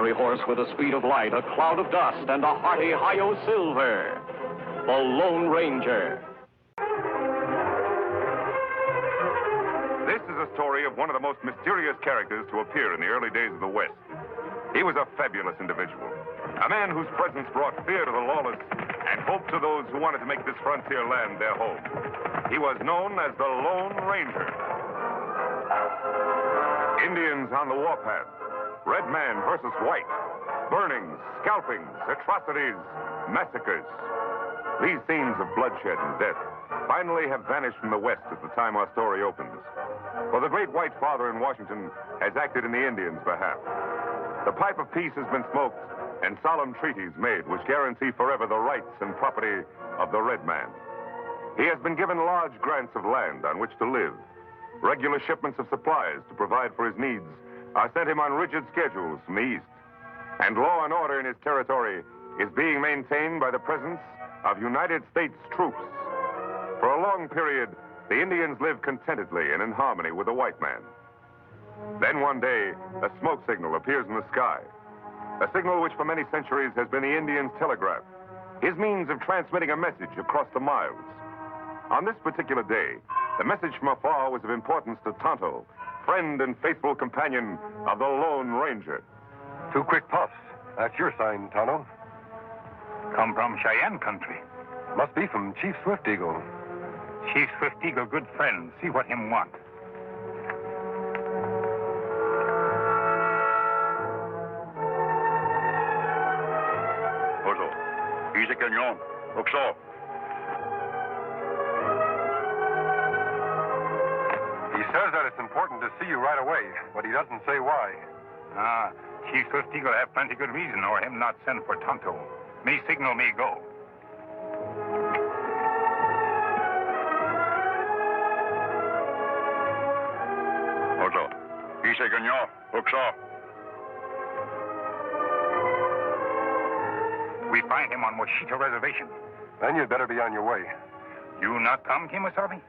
fiery horse with the speed of light, a cloud of dust, and a hearty hi-yo silver. The Lone Ranger. This is a story of one of the most mysterious characters to appear in the early days of the West. He was a fabulous individual, a man whose presence brought fear to the lawless and hope to those who wanted to make this frontier land their home. He was known as the Lone Ranger. Indians on the warpath, red man versus white, burnings, scalpings, atrocities, massacres. These scenes of bloodshed and death finally have vanished from the West at the time our story opens. For the great white father in Washington has acted in the Indians' behalf. The pipe of peace has been smoked and solemn treaties made which guarantee forever the rights and property of the red man. He has been given large grants of land on which to live. Regular shipments of supplies to provide for his needs are sent him on rigid schedules from the East. And law and order in his territory is being maintained by the presence of United States troops. For a long period, the Indians lived contentedly and in harmony with the white man. Then one day, a smoke signal appears in the sky. A signal which for many centuries has been the Indian's telegraph, his means of transmitting a message across the miles. On this particular day, the message from afar was of importance to Tonto, friend and faithful companion of the Lone Ranger. 2 quick puffs. That's your sign, Tonto. Come from Cheyenne country. Must be from Chief Swift Eagle. Chief Swift Eagle, good friend. See what him want. Oso, dice cañón. Oxo. He says that it's important to see you right away, but he doesn't say why. Chief Swift Eagle have plenty good reason or him not send for Tonto. Me signal me go. Oso, dice cañón. Oxo. We find him on Washita Reservation. Then you'd better be on your way. You not come, Kemosabe?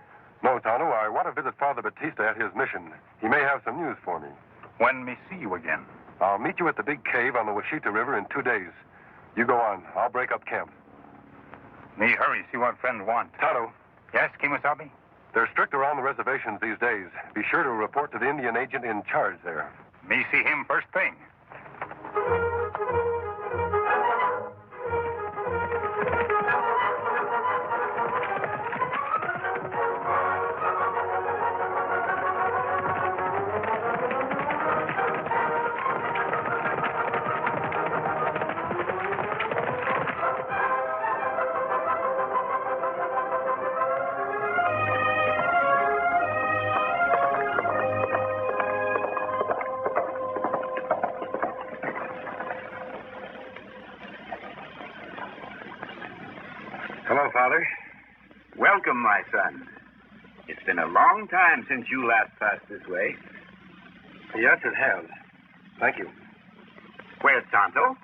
No, Tonto, I want to visit Father Batista at his mission. He may have some news for me. When me see you again? I'll meet you at the big cave on the Washita River in 2 days. You go on. I'll break up camp. Me hurry, see what friend want. Tonto. Yes, Kemosabe? They're strict around the reservations these days. Be sure to report to the Indian agent in charge there. Me see him first thing. Hello, Father. Welcome, my son. It's been a long time since you last passed this way. Yes, it has. Thank you. Where's Tonto?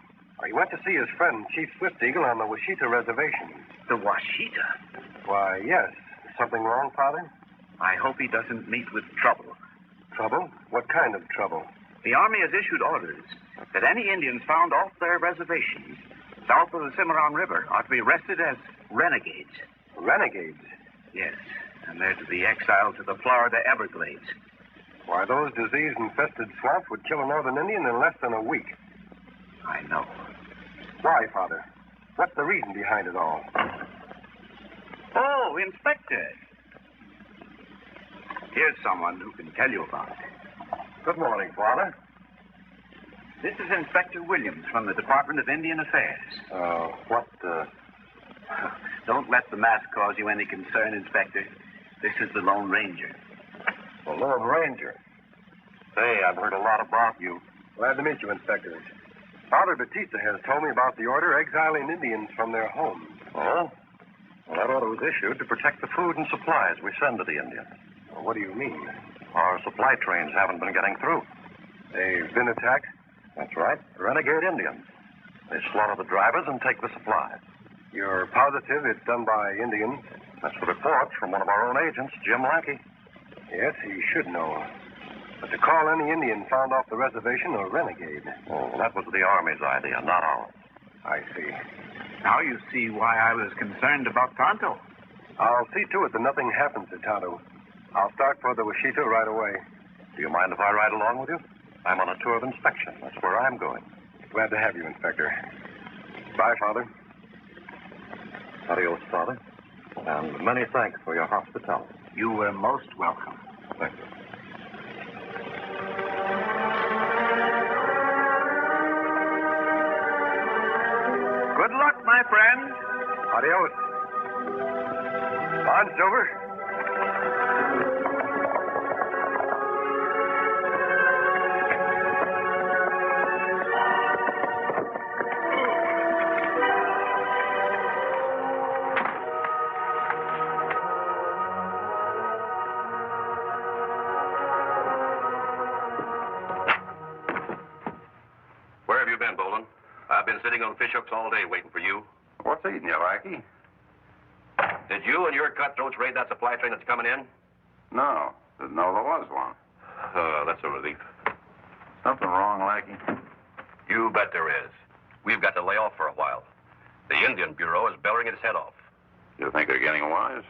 He went to see his friend, Chief Swift Eagle, on the Washita Reservation. The Washita? Why, yes. Something wrong, Father? I hope he doesn't meet with trouble. Trouble? What kind of trouble? The Army has issued orders that any Indians found off their reservations south of the Cimarron River are to be arrested as renegades. Renegades? Yes, and they're to be exiled to the Florida Everglades. Why, those disease-infested swamps would kill a northern Indian in less than a week. I know. Why, Father? What's the reason behind it all? Oh, Inspector. Here's someone who can tell you about it. Good morning, Father. This is Inspector Williams from the Department of Indian Affairs. Don't let the mask cause you any concern, Inspector. This is the Lone Ranger. The Lone Ranger? Say, I've heard a lot about you. Glad to meet you, Inspector. Father Batista has told me about the order exiling Indians from their homes. Oh? Well, that order was issued to protect the food and supplies we send to the Indians. Well, what do you mean? Our supply trains haven't been getting through. They've been attacked? That's right. Renegade Indians. They slaughter the drivers and take the supplies. You're positive it's done by Indians? That's the report from one of our own agents, Jim Lackey. Yes, he should know. But to call any Indian found off the reservation a renegade. Oh, that was the Army's idea, not ours. I see. Now you see why I was concerned about Tonto. I'll see to it that nothing happens to Tonto. I'll start for the Washita right away. Do you mind if I ride along with you? I'm on a tour of inspection. That's where I'm going. Glad to have you, Inspector. Bye, Father. Adios, Father. And many thanks for your hospitality. You were most welcome. Thank you. Good luck, my friend. Adios. On, Silver. Where have you been, Bolin? I've been sitting on fish hooks all day waiting for you. What's eating you, lackey? Did you and your cutthroats raid that supply train that's coming in? No. Didn't know there was one. That's a relief. Something wrong, lackey? You bet there is. We've got to lay off for a while. The Indian Bureau is bellowing its head off. You think they're getting wise?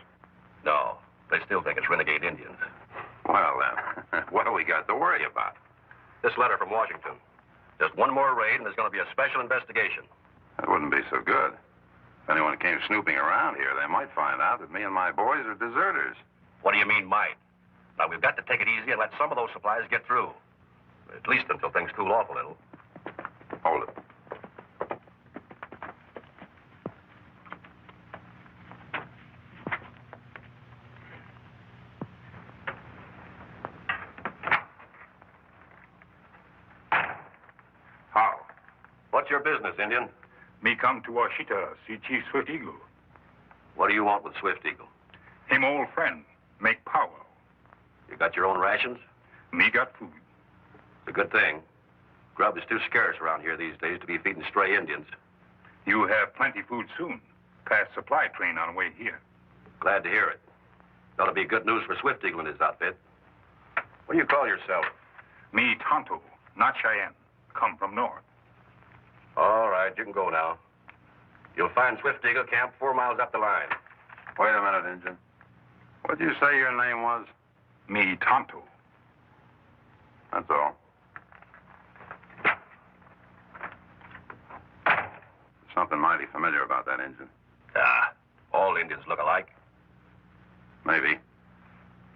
No, they still think it's renegade Indians. Well, then, what do we got to worry about? This letter from Washington. Just one more raid, and there's going to be a special investigation. That wouldn't be so good. If anyone came snooping around here, they might find out that me and my boys are deserters. What do you mean, might? Now, we've got to take it easy and let some of those supplies get through. At least until things cool off a little. Hold it. How? What's your business, Indian? Me come to Washita, see Chief Swift Eagle. What do you want with Swift Eagle? Him old friend, make power. You got your own rations? Me got food. It's a good thing. Grub is too scarce around here these days to be feeding stray Indians. You have plenty food soon. Past supply train on the way here. Glad to hear it. That'll be good news for Swift Eagle and his outfit. What do you call yourself? Me Tonto, not Cheyenne. Come from north. All right, you can go now. You'll find Swift Eagle camp 4 miles up the line. Wait a minute, Injun. What'd you say your name was? Me Tonto. That's all. Something mighty familiar about that Injun. Ah, all Indians look alike. Maybe.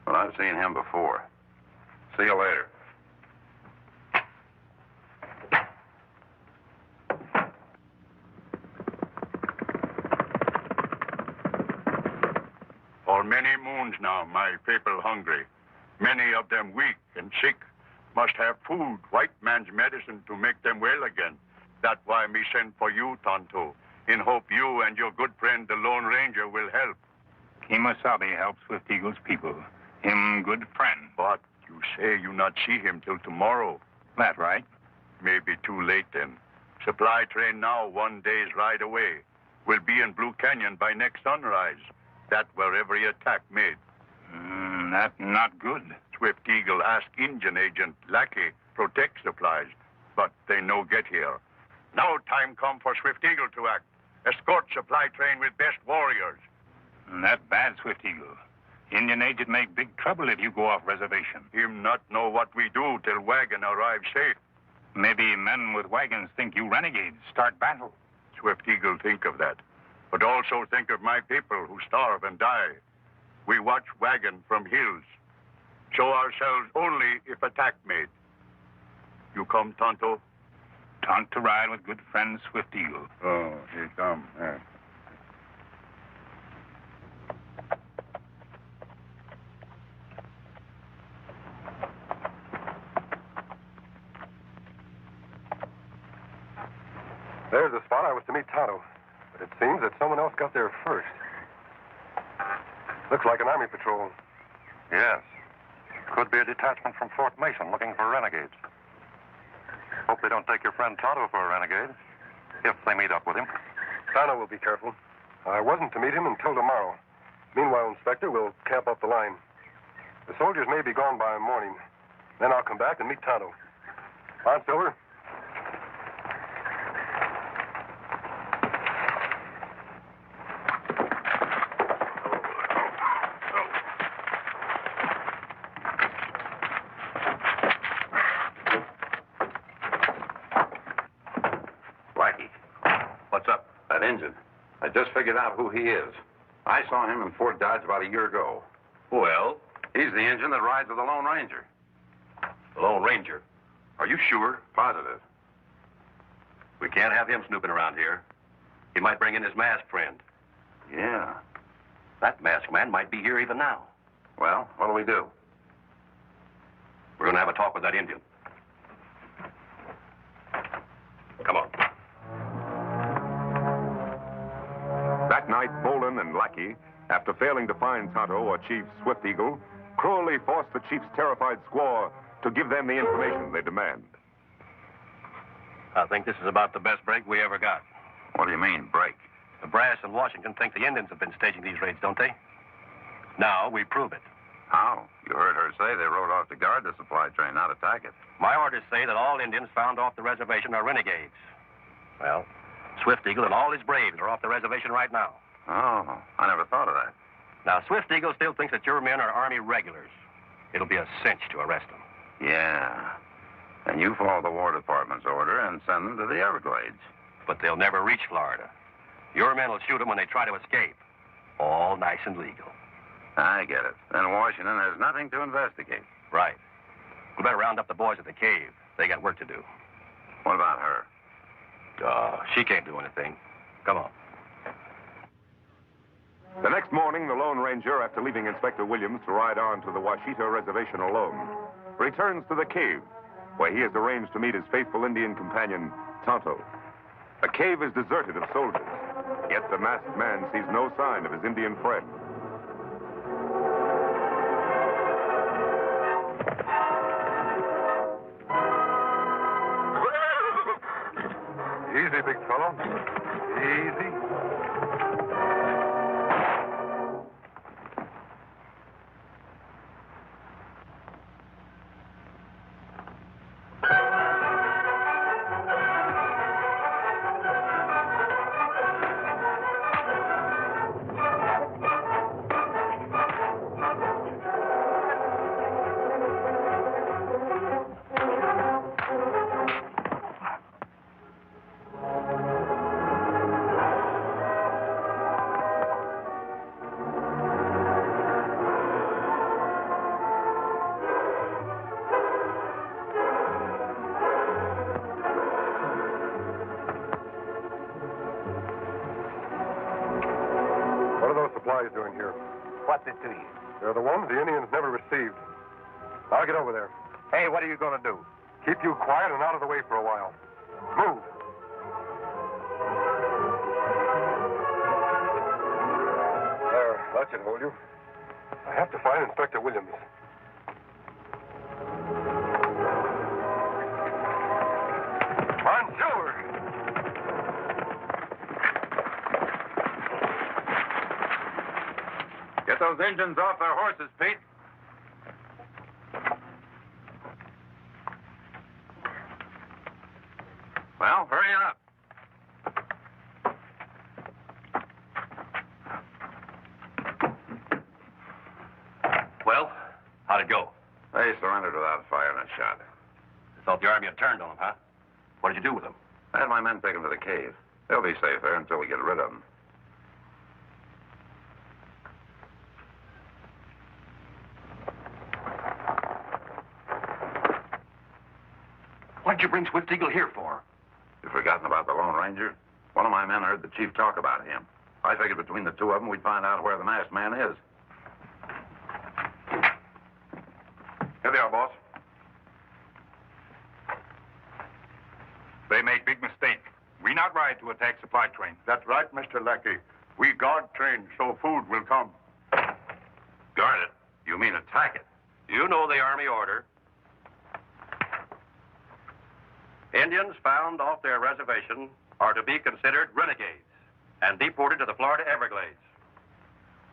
But I've seen him before. See you later. For many moons now, my people hungry. Many of them weak and sick. Must have food, white man's medicine to make them well again. That's why me send for you, Tonto, in hope you and your good friend, the Lone Ranger, will help. Kemosabe helps Swift Eagle's people. Him good friend. But you say you not see him till tomorrow. That right? Maybe too late then. Supply train now 1 day's ride away. Will be in Blue Canyon by next sunrise. That where every attack made. That not good. Swift Eagle ask Indian agent Lackey protect supplies, but they no get here. Now time come for Swift Eagle to act. Escort supply train with best warriors. That bad, Swift Eagle. Indian agent make big trouble if you go off reservation. Him not know what we do till wagon arrive safe. Maybe men with wagons think you renegades. Start battle. Swift Eagle think of that. But also think of my people who starve and die. We watch wagon from hills. Show ourselves only if attack made. You come, Tonto? Tonto ride with good friend Swift Eagle. Oh, he come. There's the spot I was to meet Tonto. But it seems that someone else got there first. Looks like an army patrol. Yes. Could be a detachment from Fort Mason looking for renegades. Hope they don't take your friend Tonto for a renegade. If they meet up with him. Tonto will be careful. I wasn't to meet him until tomorrow. Meanwhile, Inspector, we'll camp up the line. The soldiers may be gone by morning. Then I'll come back and meet Tonto. On, Silver. Blackie. What's up? That Injun. I just figured out who he is. I saw him in Fort Dodge about a year ago. Well? He's the Injun that rides with the Lone Ranger. The Lone Ranger? Are you sure? Positive. We can't have him snooping around here. He might bring in his masked friend. Yeah. That masked man might be here even now. Well, what'll we do? We're going to have a talk with that Indian. Come on. That night, Bolin and Lackey, after failing to find Tonto or Chief Swift Eagle, cruelly forced the chief's terrified squaw to give them the information they demand. I think this is about the best break we ever got. What do you mean, break? The brass in Washington think the Indians have been staging these raids, don't they? Now we prove it. How? You heard her say they rode off to guard the supply train, not attack it. My orders say that all Indians found off the reservation are renegades. Well, Swift Eagle and all his braves are off the reservation right now. Oh, I never thought of that. Now, Swift Eagle still thinks that your men are Army regulars. It'll be a cinch to arrest them. Yeah. And you follow the War Department's order and send them to the Everglades. But they'll never reach Florida. Your men will shoot them when they try to escape. All nice and legal. I get it. Then Washington has nothing to investigate. Right. We better round up the boys at the cave. They got work to do. What about her? She can't do anything. Come on. The next morning, the Lone Ranger, after leaving Inspector Williams to ride on to the Washita Reservation alone, returns to the cave, where he has arranged to meet his faithful Indian companion, Tonto. The cave is deserted of soldiers, yet the masked man sees no sign of his Indian friend. Easy, big fellow. Easy. Supplies doing here? What's it to you? They're the ones the Indians never received. I'll get over there. Hey, what are you going to do? Keep you quiet and out of the way for a while. Move. There, that should hold you. I have to find Inspector Williams. On, Silver! Get those engines off their horses, Pete. Well, hurry up. Well, how'd it go? They surrendered without firing a shot. Thought the Army had turned on them, huh? What did you do with them? I had my men take them to the cave. They'll be safe there until we get rid of them. What'd you bring Swift Eagle here for? You've forgotten about the Lone Ranger? One of my men heard the chief talk about him. I figured between the two of them, we'd find out where the masked man is. Here they are, boss. They make big mistake. We not ride to attack supply train. That's right, Mr. Lackey. We guard train so food will come. Guard it? You mean attack it? You know the Army order. Indians found off their reservation are to be considered renegades and deported to the Florida Everglades.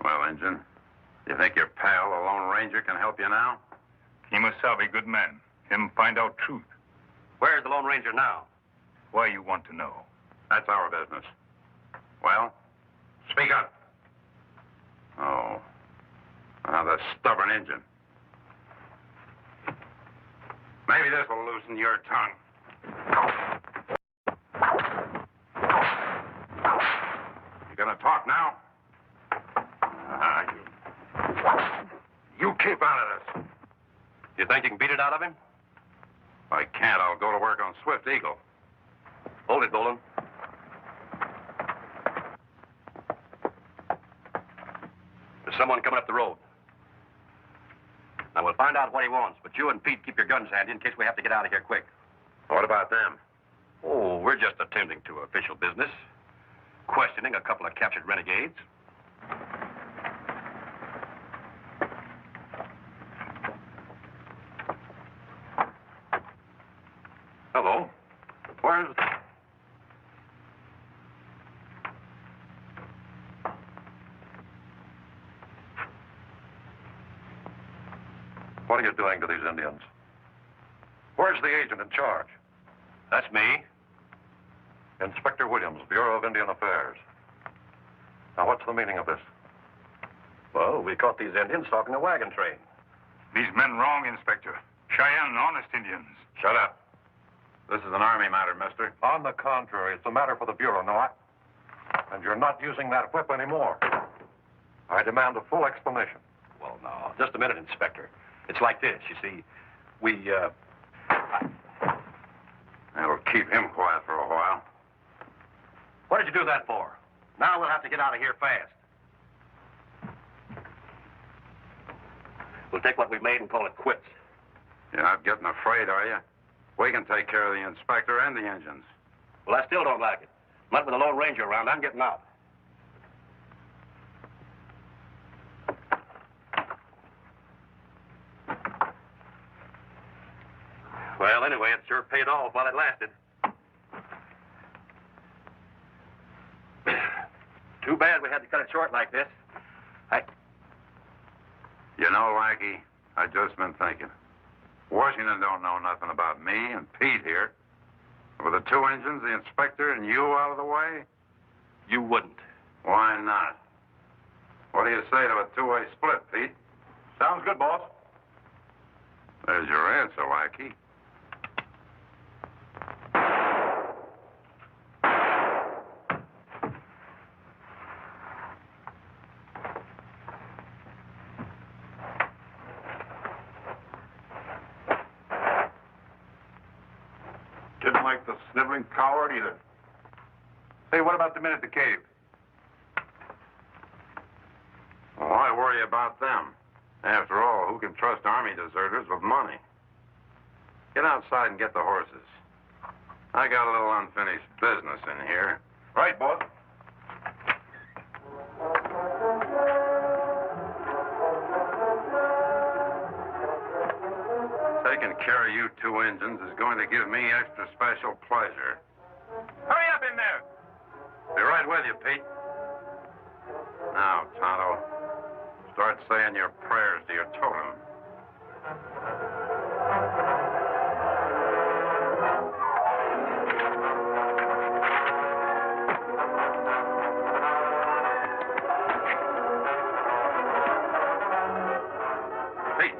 Well, Injun, you think your pal, the Lone Ranger, can help you now? Him a sabe good man. Him find out truth. Where's the Lone Ranger now? Why you want to know? That's our business. Well, speak up. Oh, another stubborn Indian. Maybe this will loosen your tongue. You gonna talk now? You keep out of this. You think you can beat it out of him? If I can't, I'll go to work on Swift Eagle. Hold it, Dolan. There's someone coming up the road. Now, we'll find out what he wants, but you and Pete keep your guns handy in case we have to get out of here quick. What about them? Oh, we're just attending to official business. Questioning a couple of captured renegades. Hello. Where's... What are you doing to these Indians? Where's the agent in charge? That's me. Inspector Williams, Bureau of Indian Affairs. Now, what's the meaning of this? Well, we caught these Indians stalking a wagon train. These men wrong, Inspector. Cheyenne, honest Indians. Shut up. This is an Army matter, mister. On the contrary, it's a matter for the Bureau, no? And you're not using that whip anymore. I demand a full explanation. Well, no. Just a minute, Inspector. It's like this, you see. That'll keep him quiet for a while. What did you do that for? Now we'll have to get out of here fast. We'll take what we've made and call it quits. You're not getting afraid, are you? We can take care of the inspector and the engines. Well, I still don't like it. Not with the Lone Ranger around. I'm getting out. Well, anyway, it sure paid off while it lasted. Too bad we had to cut it short like this. You know, Lackey, I just been thinking. Washington don't know nothing about me and Pete here. With the two engines, the inspector, and you out of the way? You wouldn't. Why not? What do you say to a two-way split, Pete? Sounds good, boss. There's your answer, Lackey. Didn't like the sniveling coward either. Hey, what about the men at the cave? Well, I worry about them. After all, who can trust Army deserters with money? Get outside and get the horses. I got a little unfinished business in here. Right, boss. Taking care of you two engines is going to give me extra special pleasure. Hurry up in there. Be right with you, Pete. Now, Tonto, start saying your prayers to your totem. Pete.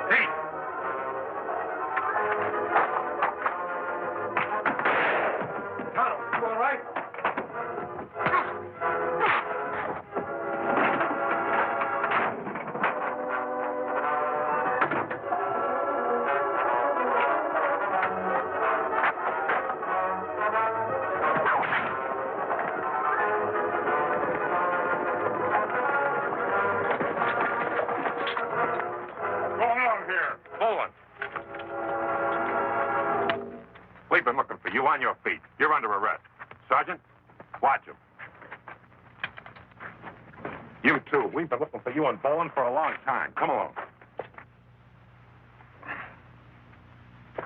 Pete! Tonto, you all right? What's going on here? Bowen. We've been looking for you on your feet. You're under arrest. Sergeant, watch him. You too. We've been looking for you and Bowen for a long time. Come along.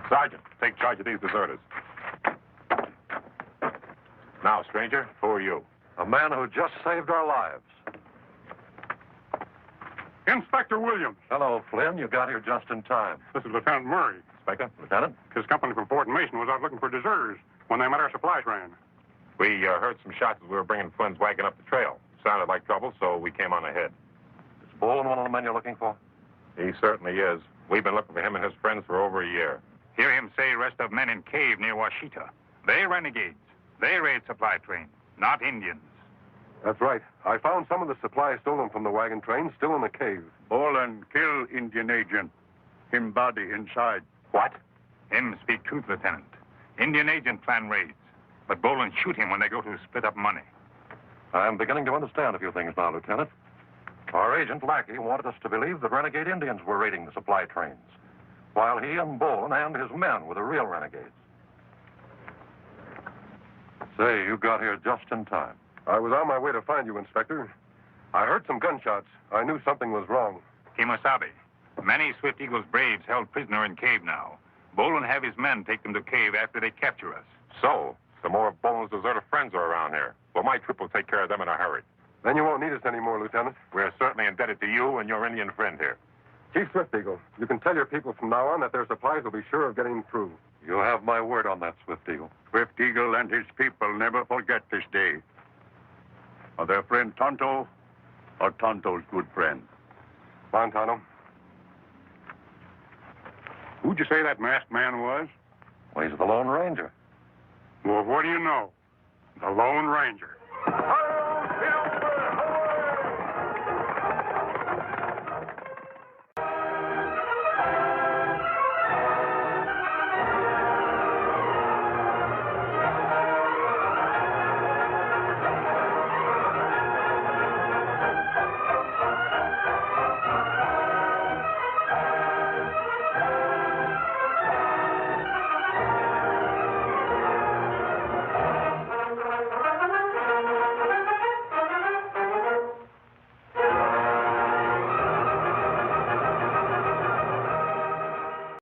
Sergeant, take charge of these deserters. Now, stranger, who are you? A man who just saved our lives. Inspector Williams. Hello, Flynn. You got here just in time. This is Lieutenant Murray. Inspector? Lieutenant? His company from Fort Mason was out looking for deserters when they met our supply train. We heard some shots as we were bringing Flynn's wagon up the trail. Sounded like trouble, so we came on ahead. Is Bolin one of the men you're looking for? He certainly is. We've been looking for him and his friends for over a year. Hear him say rest of men in cave near Washita. They renegades. They raid supply train, not Indians. That's right. I found some of the supplies stolen from the wagon train still in the cave. Bolin kill Indian agent. Him body inside. What? Him speak truth, Lieutenant. Indian agent plan raids. But Bolin shoot him when they go to split up money. I'm beginning to understand a few things now, Lieutenant. Our agent, Lackey, wanted us to believe that renegade Indians were raiding the supply trains, while he and Bolin and his men were the real renegades. Say, you got here just in time. I was on my way to find you, Inspector. I heard some gunshots. I knew something was wrong. Kimosabe. Many Swift Eagle's braves held prisoner in cave now. Bolin have his men take them to cave after they capture us. So, some more of Bolin's deserter friends are around here. Well, my troop will take care of them in a hurry. Then you won't need us anymore, Lieutenant. We're certainly indebted to you and your Indian friend here. Chief Swift Eagle, you can tell your people from now on that their supplies will be sure of getting through. You have my word on that, Swift Eagle. Swift Eagle and his people never forget this day. Are their friend Tonto or Tonto's good friend? Montano. Who'd you say that masked man was? Well, he's the Lone Ranger. Well, what do you know? The Lone Ranger.